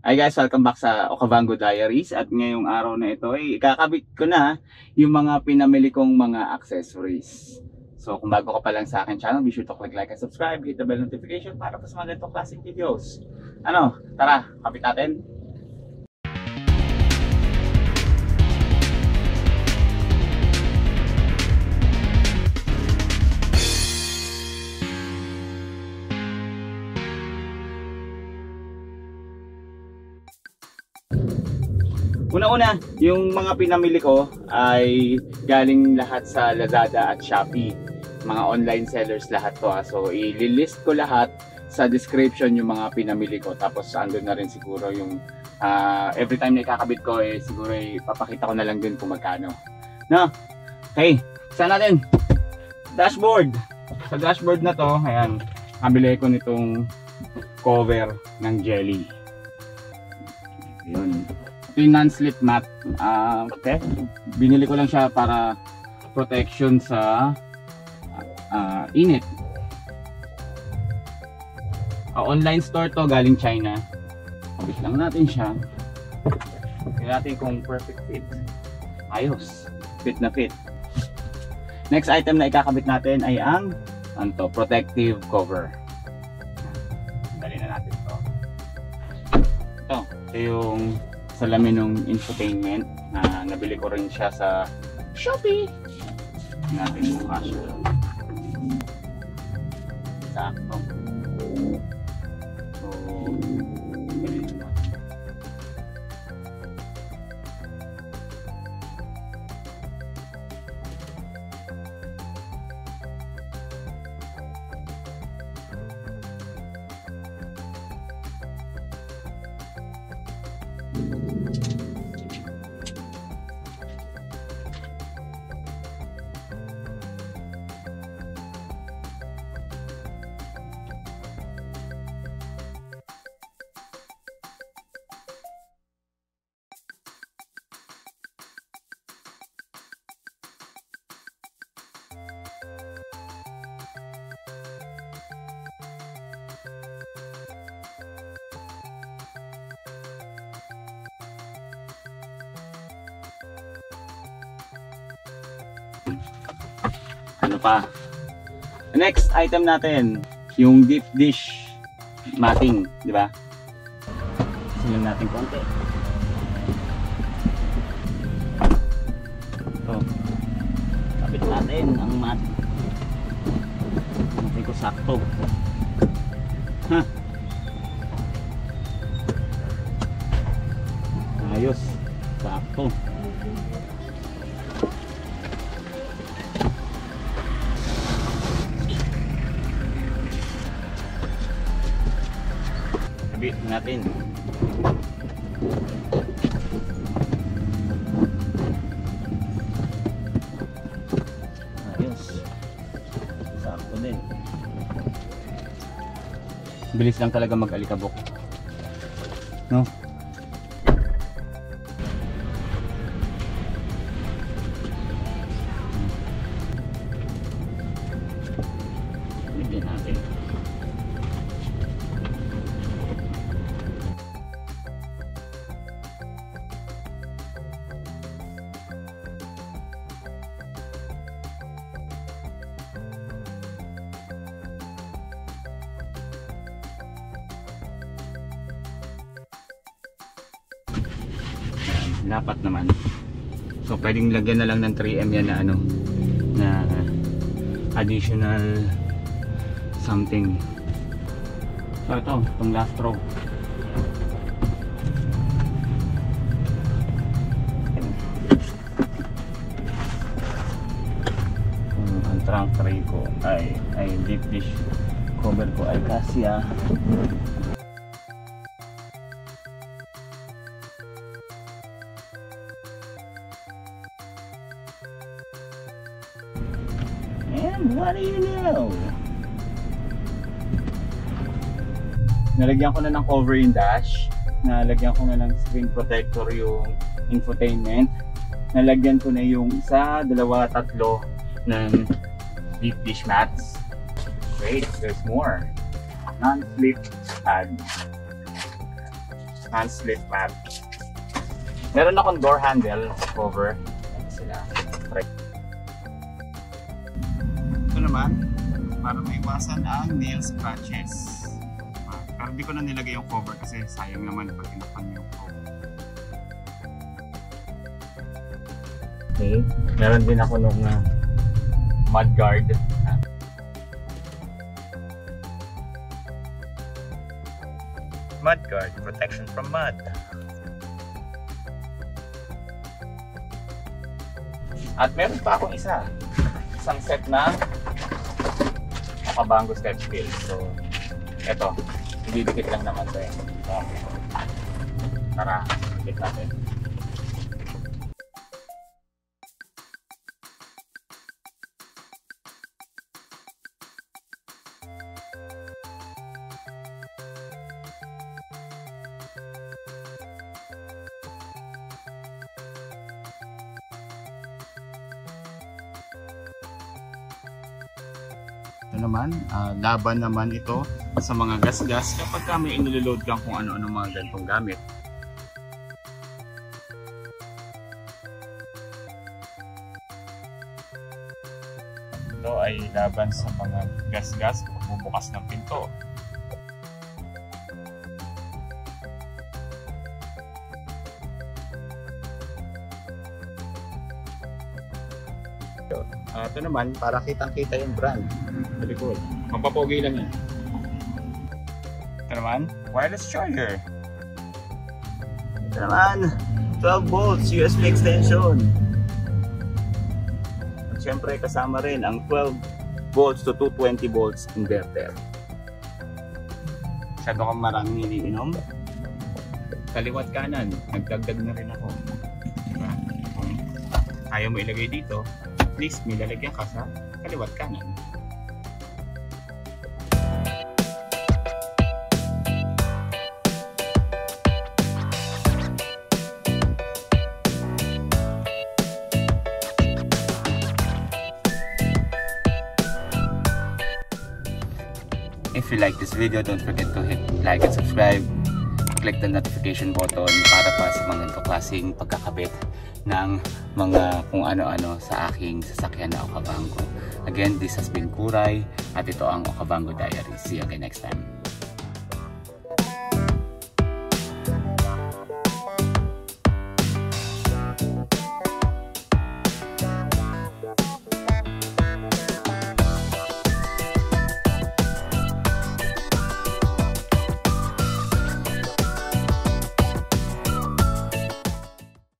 Hi guys, welcome back sa Okavango Diaries at ngayong araw na ito ay ikakabit ko na yung mga pinamili kong mga accessories. So kung bago ka pa lang sa akin channel, be sure to click like and subscribe, hit the bell notification para sa mga ganitong klaseng videos. Ano, tara, kapit natin. Una-una, yung mga pinamili ko ay galing lahat sa Lazada at Shopee. Mga online sellers lahat to. So, i-list ko lahat sa description yung mga pinamili ko. Tapos, andun na rin siguro yung every time na ikakabit ko, siguro papakita ko na lang din kung magkano. No? Okay, saan natin? Dashboard. Sa dashboard na to, ayan, kabili ko nitong cover ng jelly. Yun. Yung non-slip mat, okay. Binili ko lang siya para protection sa init. Online store to, galing China. Kabit lang natin siya. Tingnan natin kung perfect fit. Ayos, fit na fit. Next item na ikakabit natin ay ang protective cover. Dali na natin to. Ito yung salamin ng infotainment na nabili ko rin siya sa Shopee. Natin yung kasya. Sakto. So, ganun na. Ano pa? Next item natin, yung deep dish matting, di ba? Silang natin konti. Ito. Kapit natin ang mat. Natin ko sakto. Ha? Ayos. Sakto. Kabit natin. Ayos. Sakto din. Bilis lang talaga mag-alikabok. No? Bigyan natin. Dapat naman. So pwedeng lagyan na lang ng 3M yan na na additional something. So itong last row. Ang trunk tray ko ay deep dish cover ko ay kasya. And what do you know? Nalagyan ko na ng cover yung dash. Nalagyan ko na ng screen protector yung infotainment. Nalagyan ko na yung isa, dalawa, tatlo ng deep dish mats. Great, there's more. Non-slip pad. Hans lift mat. Meron akong door handle cover. Sila. Ito naman, para maiwasan ang nail scratches. Pero hindi ko na nilagay yung cover kasi sayang naman pag tinakpan yung cover. Okay, meron din ako nung mud guard. Mud guard, protection from mud. At meron pa akong isang set na Okavango step steel. So, eto, ididikit lang naman ito eh. Tara, dikit natin. Ito naman, laban naman ito sa mga gas-gas kapag may iniloload kang kung ano-ano mga ganitong gamit. Ito ay laban sa mga gas-gas kapag bubukas ng pinto. Ito naman, para kitang-kita yung brand. Very cool. Mapapogi lang yan. Ito naman, wireless charger. Ito naman, 12 volts USB extension. At syempre, kasama rin ang 12 volts to 220 volts inverter. Masyado kang maraming iniinom. Kaliwat kanan, nagdagdag na rin ako. Diba? Kung ayaw mo ilagay dito, please, may lalagyan ka sa kaliwat kanan. If you like this video, don't forget to hit like and subscribe. Click the notification button para pa sa mga ganitong klaseng pagkakabit ng mga kung ano-ano sa aking sasakyan na Okavango. Again, this has been Kuray at ito ang Okavango Diary. See you again next time.